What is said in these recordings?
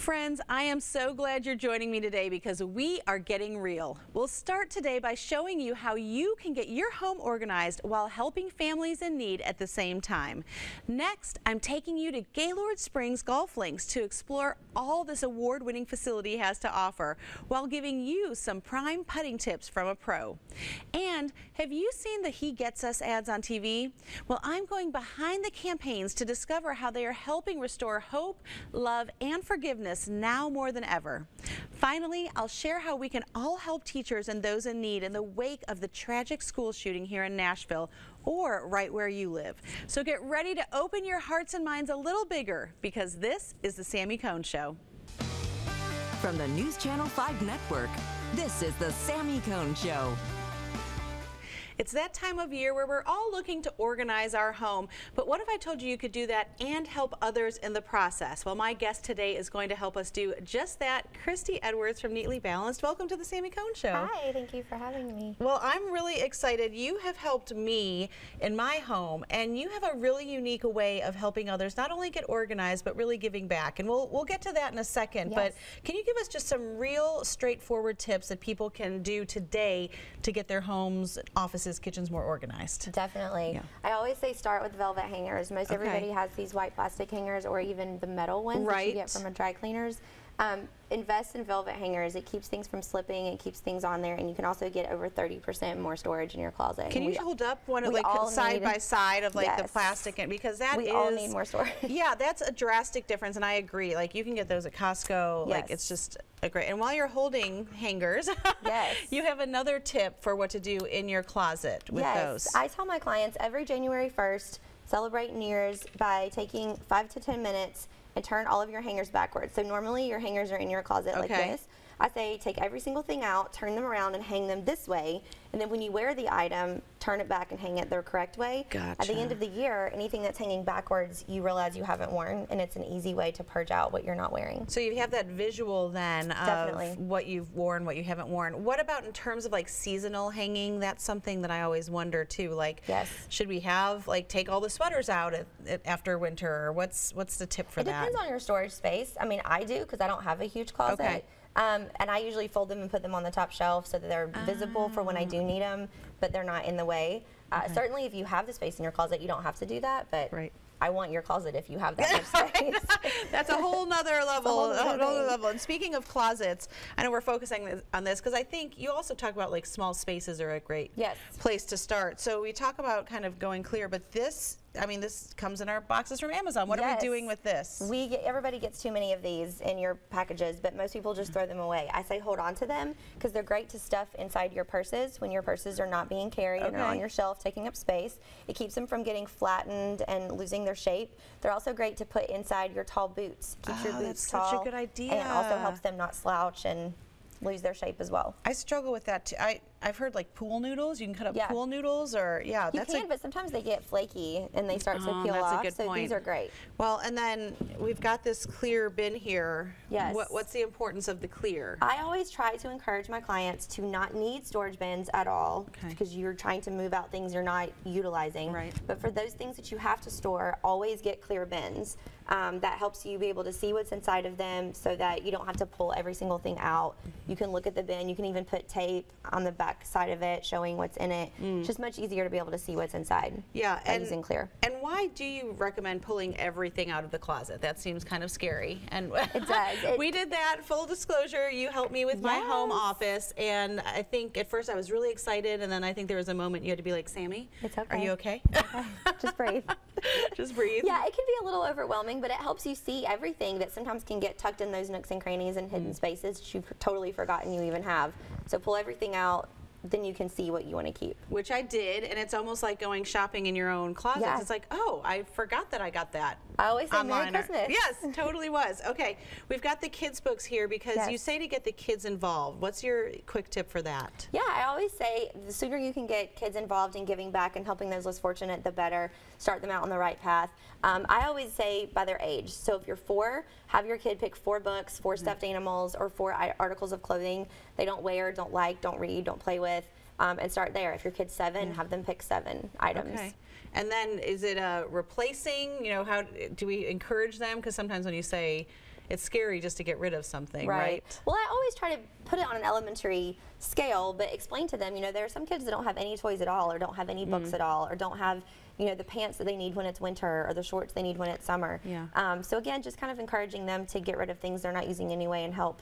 Friends, I am so glad you're joining me today because we are getting real. We'll start today by showing you how you can get your home organized while helping families in need at the same time. Next, I'm taking you to Gaylord Springs Golf Links to explore all this award-winning facility has to offer while giving you some prime putting tips from a pro. And have you seen the He Gets Us ads on TV? Well, I'm going behind the campaigns to discover how they are helping restore hope, love, and forgiveness now more than ever. Finally, I'll share how we can all help teachers and those in need in the wake of the tragic school shooting here in Nashville, or right where you live. So get ready to open your hearts and minds a little bigger, because this is the Sami Cone Show. From the NewsChannel 5 network, this is the Sami Cone Show. It's that time of year where we're all looking to organize our home, but what if I told you you could do that and help others in the process? Well, my guest today is going to help us do just that. Christy Edwards from Neatly Balanced. Welcome to the Sami Cone Show. Hi, thank you for having me. Well, I'm really excited. You have helped me in my home, and you have a really unique way of helping others not only get organized, but really giving back. And we'll get to that in a second. Yes. But can you give us just some real straightforward tips that people can do today to get their homes, offices, kitchens more organized? Definitely. Yeah. I always say start with velvet hangers. Most everybody has these white plastic hangers or even the metal ones that you get from a dry cleaners. Invest in velvet hangers. It keeps things from slipping. It keeps things on there, and you can also get over 30% more storage in your closet. Can you hold up one of like side by side of like the plastic, and because that we all need more storage. Yeah, that's a drastic difference, and I agree. Like you can get those at Costco. Yes. Like it's just a great. And while you're holding hangers, yes, you have another tip for what to do in your closet with those. I tell my clients every January 1st, celebrate New Year's by taking 5 to 10 minutes and turn all of your hangers backwards. So normally your hangers are in your closet like this. I say take every single thing out, turn them around and hang them this way, and then when you wear the item, turn it back and hang it the correct way. Gotcha. At the end of the year, anything that's hanging backwards, you realize you haven't worn, and it's an easy way to purge out what you're not wearing. So you have that visual then of what you've worn, what you haven't worn. What about in terms of like seasonal hanging? That's something that I always wonder too. Like, should we have like take all the sweaters out after winter, or what's the tip for that? It depends on your storage space. I mean, I do because I don't have a huge closet. Okay. And I usually fold them and put them on the top shelf so that they're visible for when I do need them, but they're not in the way. Certainly if you have the space in your closet, you don't have to do that, but I want your closet if you have that much space. That's a whole nother level. And speaking of closets, I know we're focusing on this because I think you also talk about like small spaces are a great place to start. So we talk about kind of going clear, but this, I mean, this comes in our boxes from Amazon. What are we doing with this? Everybody gets too many of these in your packages, but most people just throw them away. I say hold on to them because they're great to stuff inside your purses when your purses are not being carried and are on your shelf taking up space. It keeps them from getting flattened and losing their shape. They're also great to put inside your tall boots. Keeps your boots tall. Such a good idea. And it also helps them not slouch and lose their shape as well. I struggle with that too. I've heard like pool noodles. You can cut up pool noodles, or you can, but sometimes they get flaky and they start to peel off. That's a good point. These are great. Well, and then we've got this clear bin here. Yes. What's the importance of the clear? I always try to encourage my clients to not need storage bins at all because you're trying to move out things you're not utilizing. Right. But for those things that you have to store, always get clear bins. That helps you be able to see what's inside of them so that you don't have to pull every single thing out. You can look at the bin. You can even put tape on the back side of it showing what's in it. It's just much easier to be able to see what's inside. Yeah, and using clear. And why do you recommend pulling everything out of the closet? That seems kind of scary. And it does. We did that. Full disclosure, you helped me with my home office, and I think at first I was really excited, and then I think there was a moment you had to be like, Sami, are you okay? Just breathe. Just breathe. Yeah, it can be a little overwhelming, but it helps you see everything that sometimes can get tucked in those nooks and crannies and hidden spaces that you've totally forgotten you even have. So pull everything out, then you can see what you want to keep. Which I did, and it's almost like going shopping in your own closet. Yeah. It's like, oh, I forgot that I got that. I always say Merry Christmas. Yes, totally was. Okay, we've got the kids' books here because you say to get the kids involved. What's your quick tip for that? Yeah, I always say the sooner you can get kids involved in giving back and helping those less fortunate, the better. Start them out on the right path. I always say by their age. So if you're 4, have your kid pick 4 books, 4 stuffed animals, or 4 articles of clothing they don't wear, don't like, don't read, don't play with. And start there. If your kid's 7, have them pick 7 items. Okay. And then is it replacing, you know, how do we encourage them? Because sometimes when you say, it's scary just to get rid of something, right? Well, I always try to put it on an elementary scale, but explain to them, you know, there are some kids that don't have any toys at all, or don't have any books at all, or don't have, you know, the pants that they need when it's winter, or the shorts they need when it's summer. So again, just kind of encouraging them to get rid of things they're not using anyway and help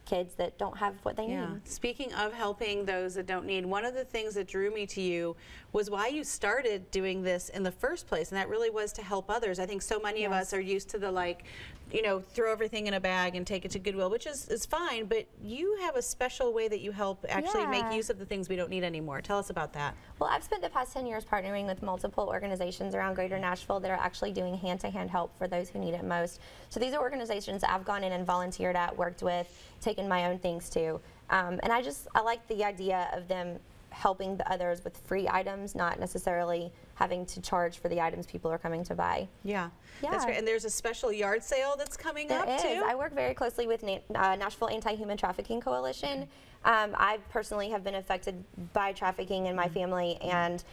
kids that don't have what they need. Speaking of helping those that don't need, one of the things that drew me to you was why you started doing this in the first place, and that really was to help others. I think so many of us are used to the, like, you know, throw everything in a bag and take it to Goodwill, which is fine, but you have a special way that you help actually make use of the things we don't need anymore. Tell us about that. Well, I've spent the past 10 years partnering with multiple organizations around Greater Nashville that are actually doing hand-to-hand help for those who need it most. So these are organizations I've gone in and volunteered at, worked with, taken my own things to. And I like the idea of them helping the others with free items, not necessarily having to charge for the items people are coming to buy. That's great. And there's a special yard sale that's coming up too? I work very closely with Nashville Anti-Human Trafficking Coalition. I personally have been affected by trafficking in my family, and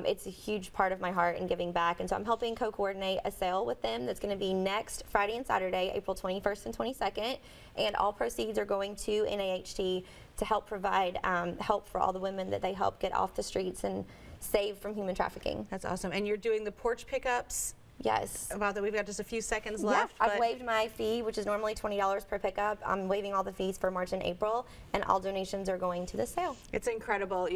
it's a huge part of my heart in giving back. And so I'm helping co-coordinate a sale with them that's going to be next Friday and Saturday, April 21st and 22nd. And all proceeds are going to NAHT to help provide help for all the women that they help get off the streets and save from human trafficking. That's awesome. And you're doing the porch pickups? Yes. About that, we've got just a few seconds left. I've waived my fee, which is normally $20 per pickup. I'm waiving all the fees for March and April, and all donations are going to the sale. It's incredible.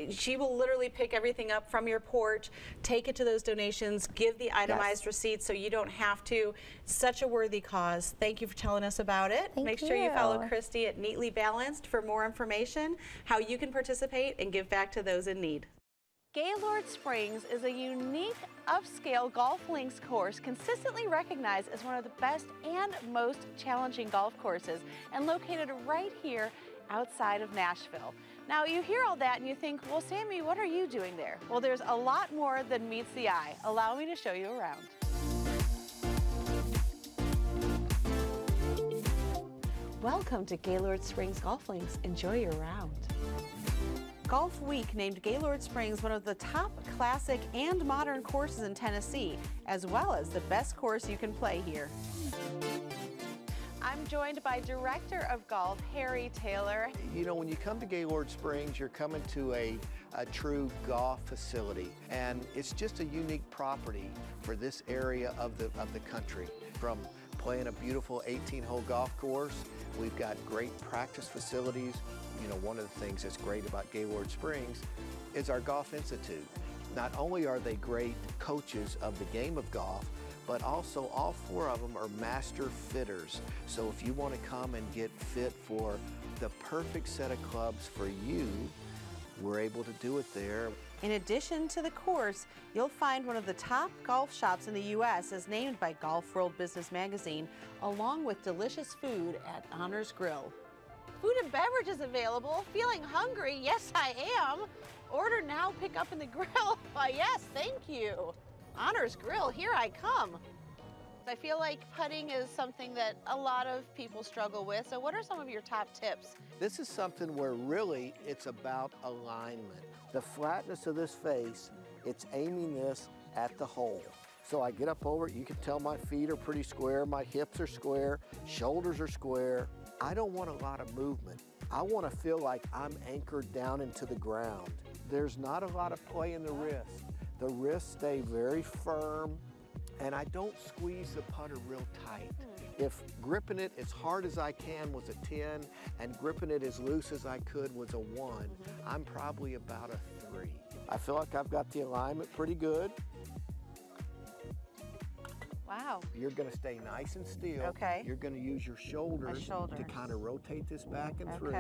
She will literally pick everything up from your porch, take it to those donations, give the itemized receipts so you don't have to. Such a worthy cause. Thank you for telling us about it. Make sure you follow Christy at Neatly Balanced for more information, how you can participate and give back to those in need. Gaylord Springs is a unique upscale golf links course consistently recognized as one of the best and most challenging golf courses, and located right here outside of Nashville. Now you hear all that and you think, well, Sammy, what are you doing there? Well, there's a lot more than meets the eye. Allow me to show you around. Welcome to Gaylord Springs Golf Links. Enjoy your round. Golf Week named Gaylord Springs one of the top classic and modern courses in Tennessee, as well as the best course you can play here. I'm joined by Director of Golf, Harry Taylor. You know, when you come to Gaylord Springs, you're coming to a true golf facility, and it's just a unique property for this area of the country. From playing a beautiful 18-hole golf course, we've got great practice facilities. You know, one of the things that's great about Gaylord Springs is our Golf Institute. Not only are they great coaches of the game of golf, but also all four of them are master fitters. So if you want to come and get fit for the perfect set of clubs for you, we're able to do it there. In addition to the course, you'll find one of the top golf shops in the U.S. as named by Golf World Business Magazine, along with delicious food at Honors Grill. Food and beverages available. Feeling hungry? Yes, I am. Order now, pick up in the grill. Why, yes, thank you. Honors Grill, here I come. I feel like putting is something that a lot of people struggle with. So what are some of your top tips? This is something where really it's about alignment. The flatness of this face, it's aiming this at the hole. So I get up over it, you can tell my feet are pretty square, my hips are square, shoulders are square. I don't want a lot of movement. I want to feel like I'm anchored down into the ground. There's not a lot of play in the wrist. The wrists stay very firm, and I don't squeeze the putter real tight. If gripping it as hard as I can was a 10, and gripping it as loose as I could was a 1, I'm probably about a 3. I feel like I've got the alignment pretty good. Wow. You're going to stay nice and still. Okay. You're going to use your shoulders to kind of rotate this back and through.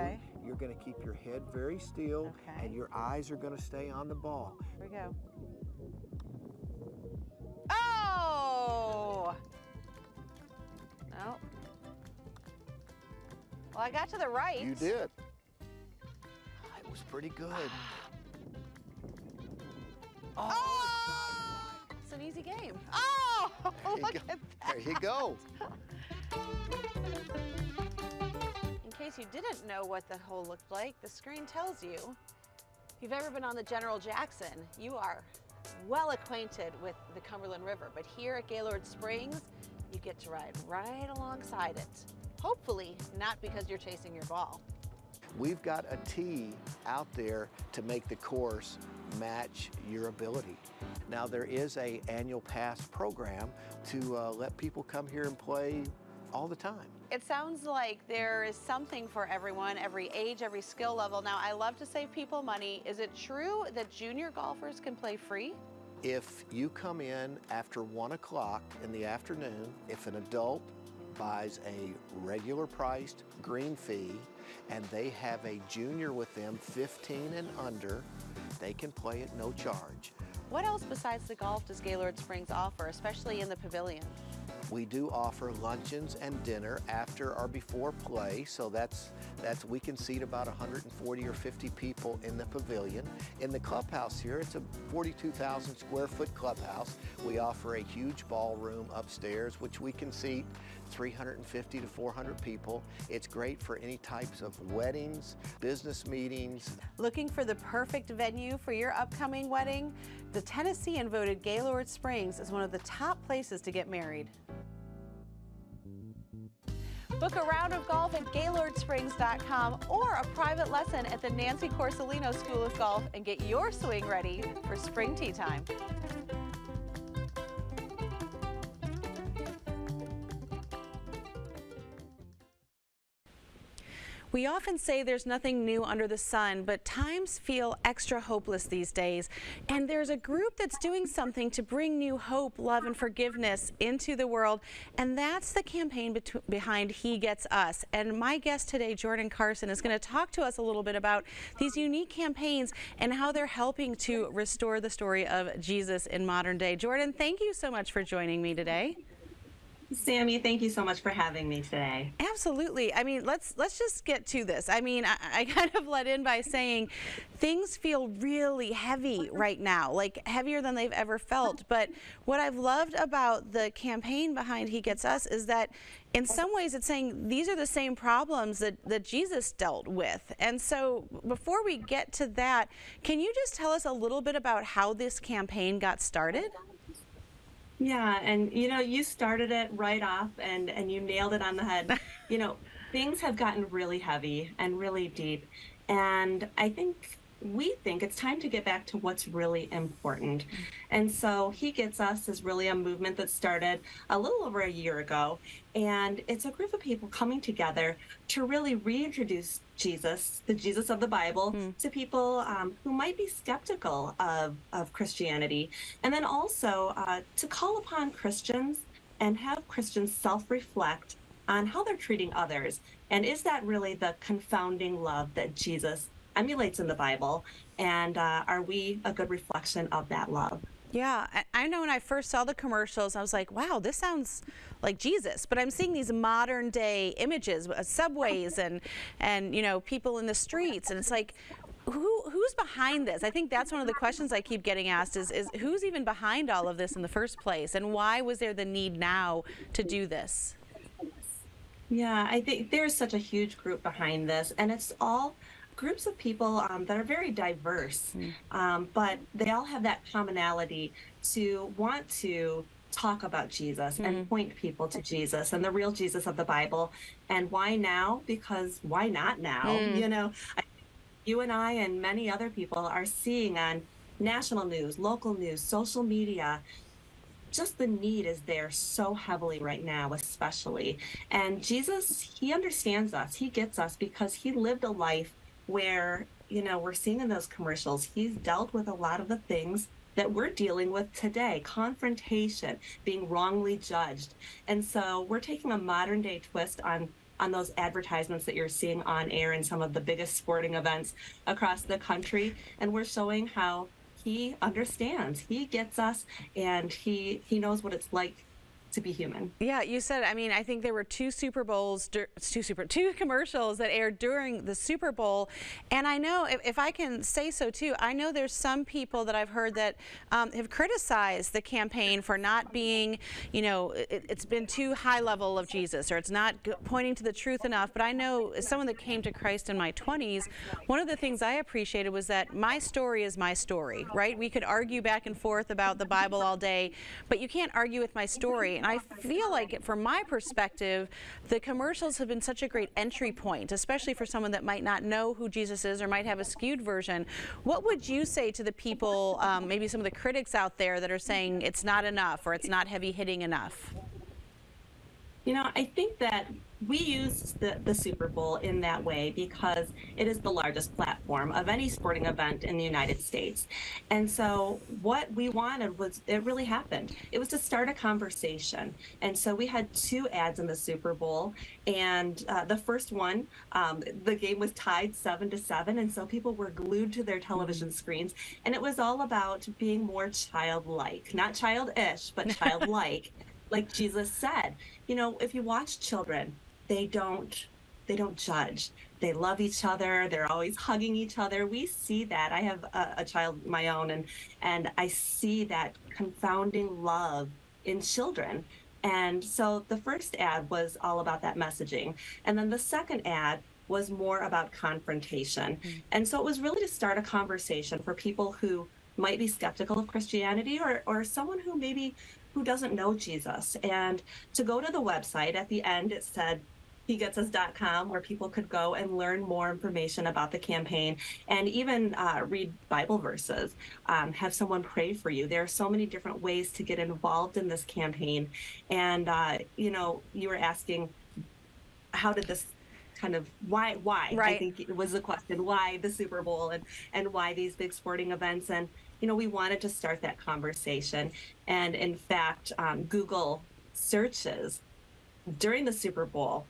You're going to keep your head very still, and your eyes are going to stay on the ball. Here we go. Oh! No. Well, I got to the right. You did. It was pretty good. Oh! It's an easy game. Oh! Look at that. There you go. In case you didn't know what the hole looked like, the screen tells you. If you've ever been on the General Jackson, you are well acquainted with the Cumberland River. But here at Gaylord Springs, you get to ride right alongside it. Hopefully not because you're chasing your ball. We've got a tee out there to make the course match your ability. Now there is an annual pass program to let people come here and play all the time. It sounds like there is something for everyone, every age, every skill level. Now, I love to save people money. Is it true that junior golfers can play free? If you come in after 1 o'clock in the afternoon, if an adult buys a regular priced green fee and they have a junior with them, 15 and under, they can play at no charge. What else besides the golf does Gaylord Springs offer, especially in the pavilion? We do offer luncheons and dinner after or before play, so that's we can seat about 140 or 50 people in the pavilion. In the clubhouse here, it's a 42,000 square foot clubhouse. We offer a huge ballroom upstairs, which we can seat 350 to 400 people. It's great for any types of weddings, business meetings. Looking for the perfect venue for your upcoming wedding? The Tennessean voted Gaylord Springs as one of the top places to get married. Book a round of golf at GaylordSprings.com or a private lesson at the Nancy Corsolino School of Golf and get your swing ready for spring tee time. We often say there's nothing new under the sun, but times feel extra hopeless these days. And there's a group that's doing something to bring new hope, love, and forgiveness into the world. And that's the campaign behind He Gets Us. And my guest today, Jordan Carson, is going to talk to us a little bit about these unique campaigns and how they're helping to restore the story of Jesus in modern day. Jordan, thank you so much for joining me today. Sammy, thank you so much for having me today. Absolutely. I mean, let's just get to this. I mean, I kind of led in by saying things feel really heavy right now, like heavier than they've ever felt. But what I've loved about the campaign behind He Gets Us is that in some ways it's saying these are the same problems that Jesus dealt with. And so before we get to that, can you just tell us a little bit about how this campaign got started? Yeah, and you started it right off and you nailed it on the head. Things have gotten really heavy and really deep. And we think it's time to get back to what's really important. And so He Gets Us is really a movement that started a little over a year ago. And it's a group of people coming together to really reintroduce Jesus, the Jesus of the Bible, to people who might be skeptical of Christianity. And then also to call upon Christians and have Christians self-reflect on how they're treating others. And is that really the confounding love that Jesus emulates in the Bible, and are we a good reflection of that love? Yeah, I know when I first saw the commercials, I was like, wow, this sounds like Jesus. But I'm seeing these modern day images, subways and people in the streets, and it's like, who's behind this? I think that's one of the questions I keep getting asked is who's even behind all of this in the first place, and why was there the need now to do this? Yeah, I think there's such a huge group behind this, and it's all groups of people that are very diverse, but they all have that commonality to want to talk about Jesus and point people to Jesus and the real Jesus of the Bible. And why now? Because why not now? You and I and many other people are seeing on national news, local news, social media, just the need is there so heavily right now, especially. And Jesus, He understands us. He gets us because He lived a life where, we're seeing in those commercials, He's dealt with a lot of the things that we're dealing with today, confrontation, being wrongly judged. And so we're taking a modern day twist on those advertisements that you're seeing on air in some of the biggest sporting events across the country. And we're showing how He understands, He gets us, and he knows what it's like to be human. Yeah, you said, I think there were two commercials that aired during the Super Bowl. And I know, if I can say so too, I know there's some people that I've heard that have criticized the campaign for not being, it's been too high level of Jesus, or it's not pointing to the truth enough. But I know, as someone that came to Christ in my 20s, one of the things I appreciated was that my story is my story, right? We could argue back and forth about the Bible all day, but you can't argue with my story. And I feel like, from my perspective, the commercials have been such a great entry point, especially for someone that might not know who Jesus is or might have a skewed version. What would you say to the people, maybe some of the critics out there that are saying it's not enough or it's not heavy hitting enough? You know, I think that we use the Super Bowl in that way because it is the largest platform of any sporting event in the United States. And so what we wanted was, it really happened. It was to start a conversation. And so we had 2 ads in the Super Bowl. And the first one, the game was tied 7-7. And so people were glued to their television screens. And it was all about being more childlike, not childish, but childlike. Like Jesus said, you know, if you watch children, they don't judge. They love each other. They're always hugging each other. We see that. I have a child of my own, and I see that confounding love in children. And so the first ad was all about that messaging. And then the second ad was more about confrontation. And so it was really to start a conversation for people who might be skeptical of Christianity, or someone who doesn't know Jesus, and to go to the website. At the end, it said hegetsus.com, where people could go and learn more information about the campaign, and even read Bible verses, have someone pray for you. There are so many different ways to get involved in this campaign. And you know, you were asking, how did this kind of, why? Right. I think it was the question, why the Super Bowl, and why these big sporting events? And you know, we wanted to start that conversation. And in fact, Google searches during the Super Bowl,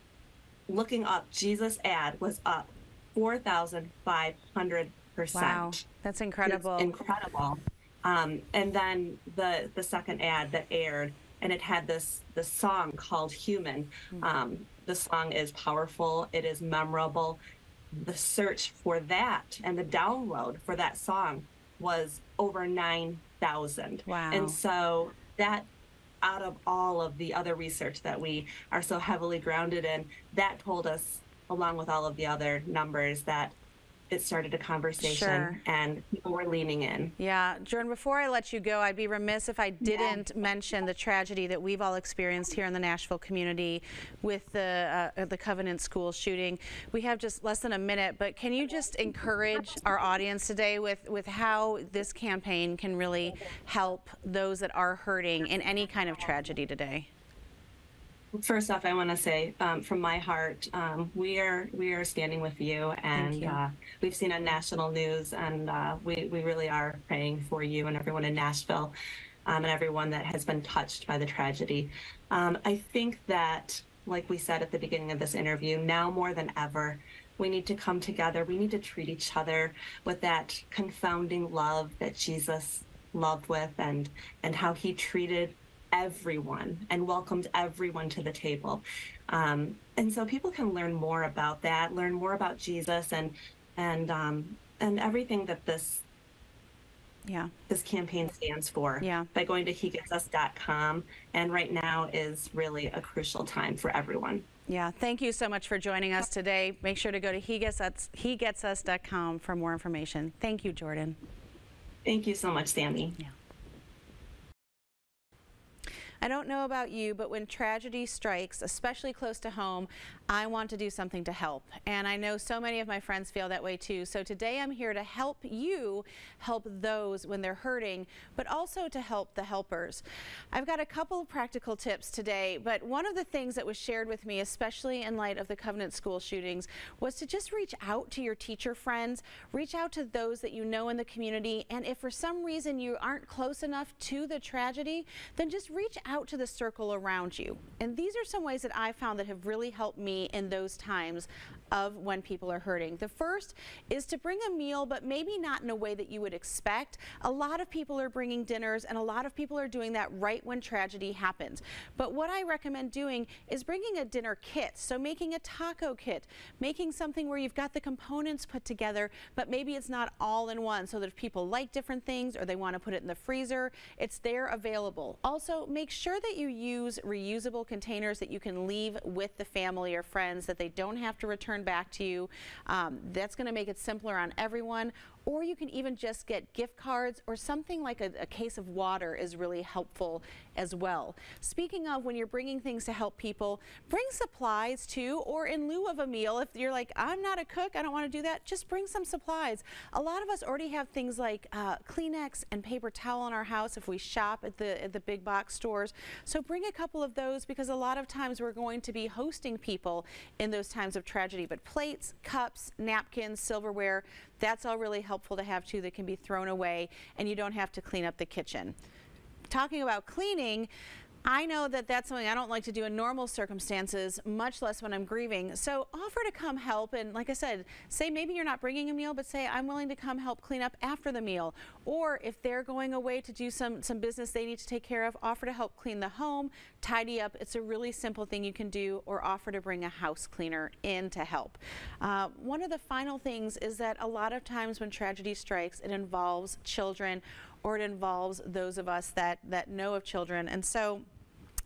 looking up Jesus ad, was up 4,500%. Wow, that's incredible. It's incredible. And then the second ad that aired, and it had this song called Human. The song is powerful. It is memorable. The search for that and the download for that song was over 9,000. Wow. And so that, out of all of the other research that we are so heavily grounded in, that told us, along with all of the other numbers, that it started a conversation and people were leaning in. Yeah, Jordan, before I let you go, I'd be remiss if I didn't mention the tragedy that we've all experienced here in the Nashville community with the Covenant School shooting. We have just less than a minute, but can you just encourage our audience today with how this campaign can really help those that are hurting in any kind of tragedy today? First off, I want to say, from my heart, we are standing with you, and we've seen on national news, and we really are praying for you and everyone in Nashville, and everyone that has been touched by the tragedy. I think that, like we said at the beginning of this interview, now more than ever, we need to come together. We need to treat each other with that confounding love that Jesus loved with, and how he treated everyone and welcomed everyone to the table. And so people can learn more about that, learn more about Jesus, and everything that this campaign stands for by going to hegetsus.com. And right now is really a crucial time for everyone. Yeah, thank you so much for joining us today. Make sure to go to hegetsus.com for more information. Thank you, Jordan. Thank you so much, Sammy. Yeah. I don't know about you, but when tragedy strikes, especially close to home, I want to do something to help. And I know so many of my friends feel that way too. So today I'm here to help you help those when they're hurting, but also to help the helpers. I've got a couple of practical tips today, but one of the things that was shared with me, especially in light of the Covenant School shootings, was to just reach out to your teacher friends, reach out to those that you know in the community, and if for some reason you aren't close enough to the tragedy, then just reach out to the circle around you. And these are some ways that I found that have really helped me in those times of when people are hurting. The first is to bring a meal, but maybe not in a way that you would expect. A lot of people are bringing dinners, and a lot of people are doing that right when tragedy happens. But what I recommend doing is bringing a dinner kit. So making a taco kit, making something where you've got the components put together, but maybe it's not all in one, so that if people like different things or they want to put it in the freezer, it's there available. Also, make sure that you use reusable containers that you can leave with the family or friends, that they don't have to return back to you. That's going to make it simpler on everyone. or you can even just get gift cards, or something like a case of water is really helpful as well. Speaking of, when you're bringing things to help people, bring supplies too, or in lieu of a meal. If you're like, I'm not a cook, I don't want to do that, just bring some supplies. A lot of us already have things like Kleenex and paper towel in our house if we shop at the big box stores. So bring a couple of those, because a lot of times we're going to be hosting people in those times of tragedy. But plates, cups, napkins, silverware, that's all really helpful to have too, that can be thrown away and you don't have to clean up the kitchen. Talking about cleaning, I know that that's something I don't like to do in normal circumstances, much less when I'm grieving. So offer to come help, and like I said, say maybe you're not bringing a meal, but say I'm willing to come help clean up after the meal. Or if they're going away to do some business they need to take care of, offer to help clean the home, tidy up. It's a really simple thing you can do, or offer to bring a house cleaner in to help. One of the final things is that a lot of times when tragedy strikes, it involves children, or it involves those of us that know of children. And so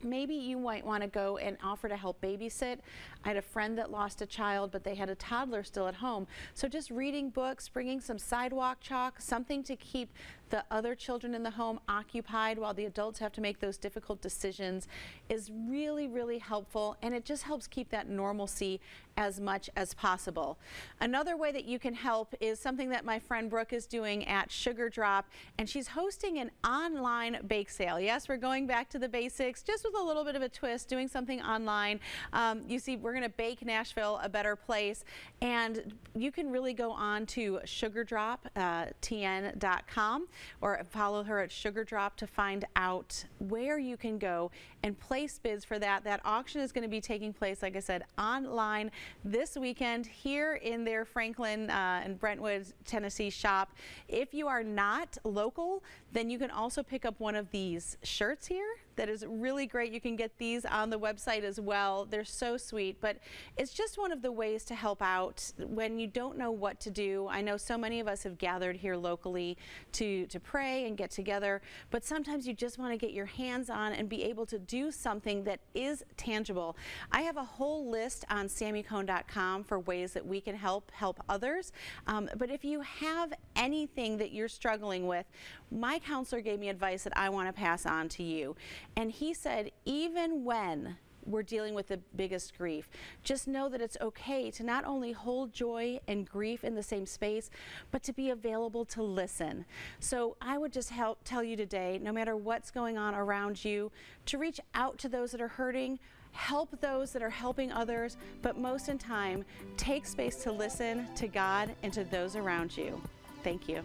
maybe you might want to go and offer to help babysit. I had a friend that lost a child, but they had a toddler still at home. So just reading books, bringing some sidewalk chalk, something to keep the other children in the home occupied while the adults have to make those difficult decisions is really, really helpful, and it just helps keep that normalcy as much as possible. Another way that you can help is something that my friend Brooke is doing at Sugar Drop, and she's hosting an online bake sale. Yes, we're going back to the basics, just with a little bit of a twist, doing something online. You see, we're going to bake Nashville a better place, and you can really go on to sugardroptn.com or follow her at Sugar Drop to find out where you can go and place bids for that. That auction is going to be taking place, like I said, online this weekend here in their Franklin and Brentwood, Tennessee shop. If you are not local, then you can also pick up one of these shirts here. That is really great. You can get these on the website as well. They're so sweet, but it's just one of the ways to help out when you don't know what to do. I know so many of us have gathered here locally to pray and get together, but sometimes you just want to get your hands on and be able to do something that is tangible. I have a whole list on SamiCone.com for ways that we can help others. But if you have anything that you're struggling with, my counselor gave me advice that I want to pass on to you. And he said, even when we're dealing with the biggest grief, just know that it's okay to not only hold joy and grief in the same space, but to be available to listen. So I would just tell you today, no matter what's going on around you, to reach out to those that are hurting, help those that are helping others, but most in time, take space to listen to God and to those around you. Thank you.